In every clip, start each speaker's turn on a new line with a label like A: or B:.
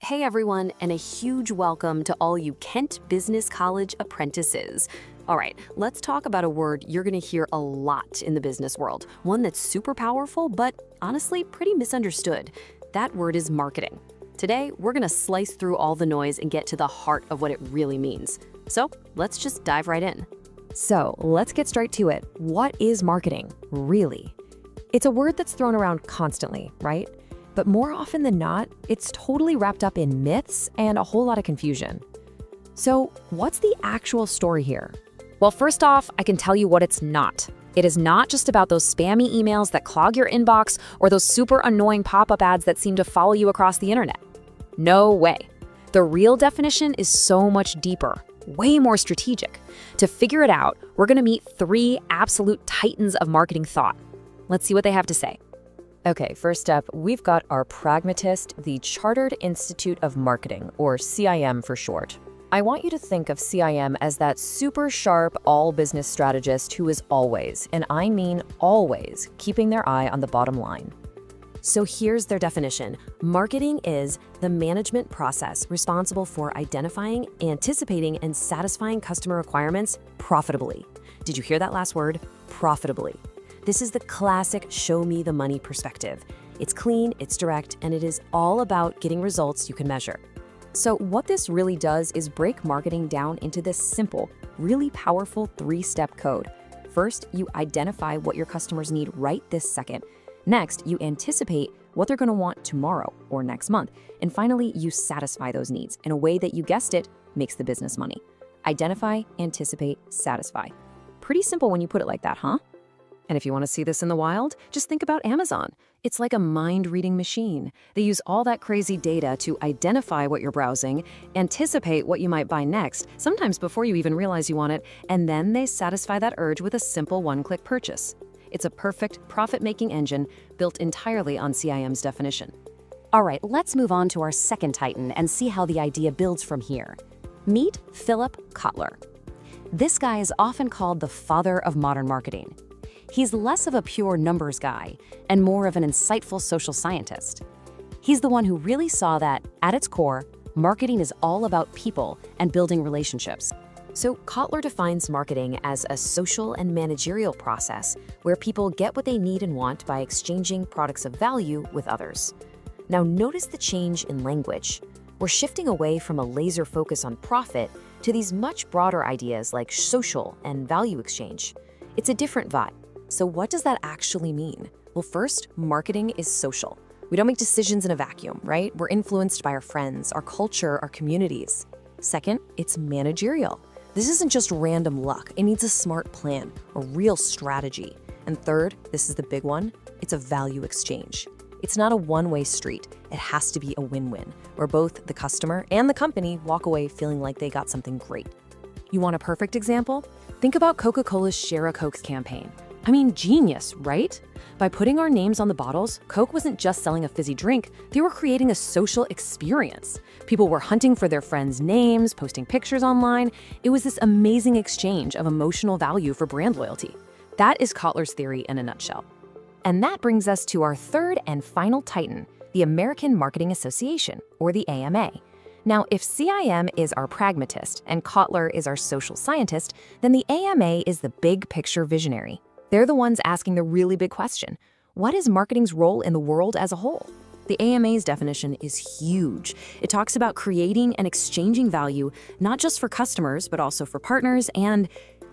A: Hey everyone, and a huge welcome to all you Kent Business College apprentices. All right, let's talk about a word you're going to hear a lot in the business world, one that's super powerful, but honestly pretty misunderstood. That word is marketing. Today, we're going to slice through all the noise and get to the heart of what it really means. So let's just dive right in.
B: So let's get straight to it. What is marketing, really? It's a word that's thrown around constantly, right? But more often than not, it's totally wrapped up in myths and a whole lot of confusion. So what's the actual story here? Well, first off, I can tell you what it's not. It is not just about those spammy emails that clog your inbox or those super annoying pop-up ads that seem to follow you across the internet. No way. The real definition is so much deeper, way more strategic. To figure it out, we're going to meet three absolute titans of marketing thought. Let's see what they have to say.
C: Okay, first up, we've got our pragmatist, the Chartered Institute of Marketing, or CIM for short. I want you to think of CIM as that super sharp all-business strategist who is always, and I mean always, keeping their eye on the bottom line.
A: So here's their definition. Marketing is the management process responsible for identifying, anticipating, and satisfying customer requirements profitably. Did you hear that last word? Profitably. This is the classic show me the money perspective. It's clean, it's direct, and it is all about getting results you can measure.
B: So what this really does is break marketing down into this simple, really powerful three-step code. First, you identify what your customers need right this second. Next, you anticipate what they're going to want tomorrow or next month. And finally, you satisfy those needs in a way that, you guessed it, makes the business money. Identify, anticipate, satisfy. Pretty simple when you put it like that, huh?
A: And if you want to see this in the wild, just think about Amazon. It's like a mind-reading machine. They use all that crazy data to identify what you're browsing, anticipate what you might buy next, sometimes before you even realize you want it, and then they satisfy that urge with a simple one-click purchase. It's a perfect profit-making engine built entirely on CIM's definition.
D: All right, let's move on to our second titan and see how the idea builds from here. Meet Philip Kotler. This guy is often called the father of modern marketing. He's less of a pure numbers guy and more of an insightful social scientist. He's the one who really saw that, at its core, marketing is all about people and building relationships.
B: So Kotler defines marketing as a social and managerial process where people get what they need and want by exchanging products of value with others. Now notice the change in language. We're shifting away from a laser focus on profit to these much broader ideas like social and value exchange. It's a different vibe. So what does that actually mean? Well, first, marketing is social. We don't make decisions in a vacuum, right? We're influenced by our friends, our culture, our communities. Second, it's managerial. This isn't just random luck. It needs a smart plan, a real strategy. And third, this is the big one, it's a value exchange. It's not a one-way street. It has to be a win-win, where both the customer and the company walk away feeling like they got something great. You want a perfect example? Think about Coca-Cola's Share a Coke campaign. I mean, genius, right? By putting our names on the bottles, Coke wasn't just selling a fizzy drink, they were creating a social experience. People were hunting for their friends' names, posting pictures online. It was this amazing exchange of emotional value for brand loyalty. That is Kotler's theory in a nutshell. And that brings us to our third and final titan, the American Marketing Association, or the AMA. Now, if CIM is our pragmatist and Kotler is our social scientist, then the AMA is the big picture visionary. They're the ones asking the really big question. What is marketing's role in the world as a whole? The AMA's definition is huge. It talks about creating and exchanging value, not just for customers, but also for partners, and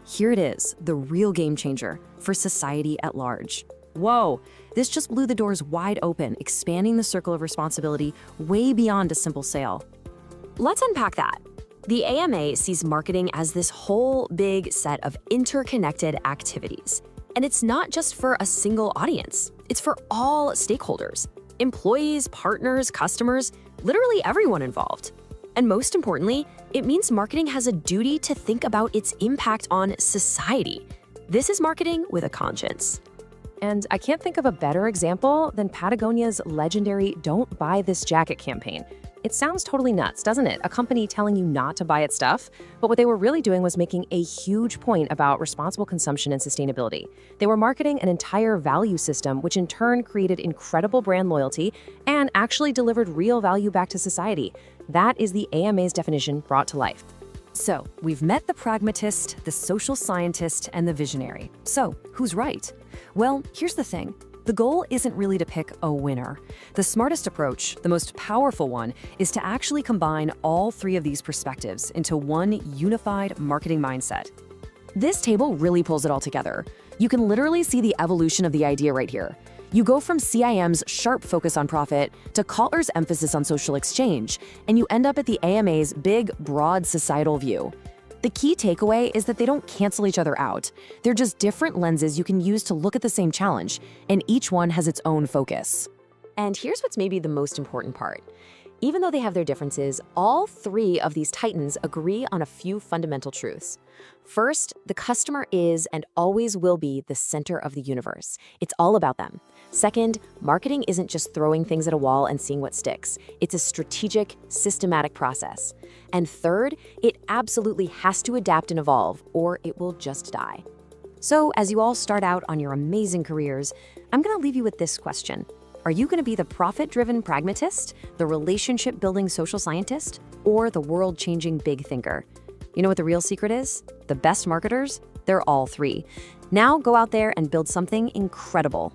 B: here it is, the real game changer for society at large. Whoa, this just blew the doors wide open, expanding the circle of responsibility way beyond a simple sale. Let's unpack that. The AMA sees marketing as this whole big set of interconnected activities. And it's not just for a single audience. It's for all stakeholders, employees, partners, customers, literally everyone involved. And most importantly, it means marketing has a duty to think about its impact on society. This is marketing with a conscience.
C: And I can't think of a better example than Patagonia's legendary Don't Buy This Jacket campaign. It sounds totally nuts, doesn't it? A company telling you not to buy its stuff. But what they were really doing was making a huge point about responsible consumption and sustainability. They were marketing an entire value system, which in turn created incredible brand loyalty and actually delivered real value back to society. That is the AMA's definition brought to life.
A: So, we've met the pragmatist, the social scientist, and the visionary. So, who's right? Well, here's the thing. The goal isn't really to pick a winner. The smartest approach, the most powerful one, is to actually combine all three of these perspectives into one unified marketing mindset. This table really pulls it all together. You can literally see the evolution of the idea right here. You go from CIM's sharp focus on profit to Kotler's emphasis on social exchange, and you end up at the AMA's big, broad societal view. The key takeaway is that they don't cancel each other out. They're just different lenses you can use to look at the same challenge, and each one has its own focus.
B: And here's what's maybe the most important part. Even though they have their differences, all three of these titans agree on a few fundamental truths. First, the customer is and always will be the center of the universe. It's all about them. Second, marketing isn't just throwing things at a wall and seeing what sticks. It's a strategic, systematic process. And third, it absolutely has to adapt and evolve, or it will just die. So, as you all start out on your amazing careers, I'm going to leave you with this question. Are you going to be the profit-driven pragmatist, the relationship-building social scientist, or the world-changing big thinker? You know what the real secret is? The best marketers? They're all three. Now go out there and build something incredible.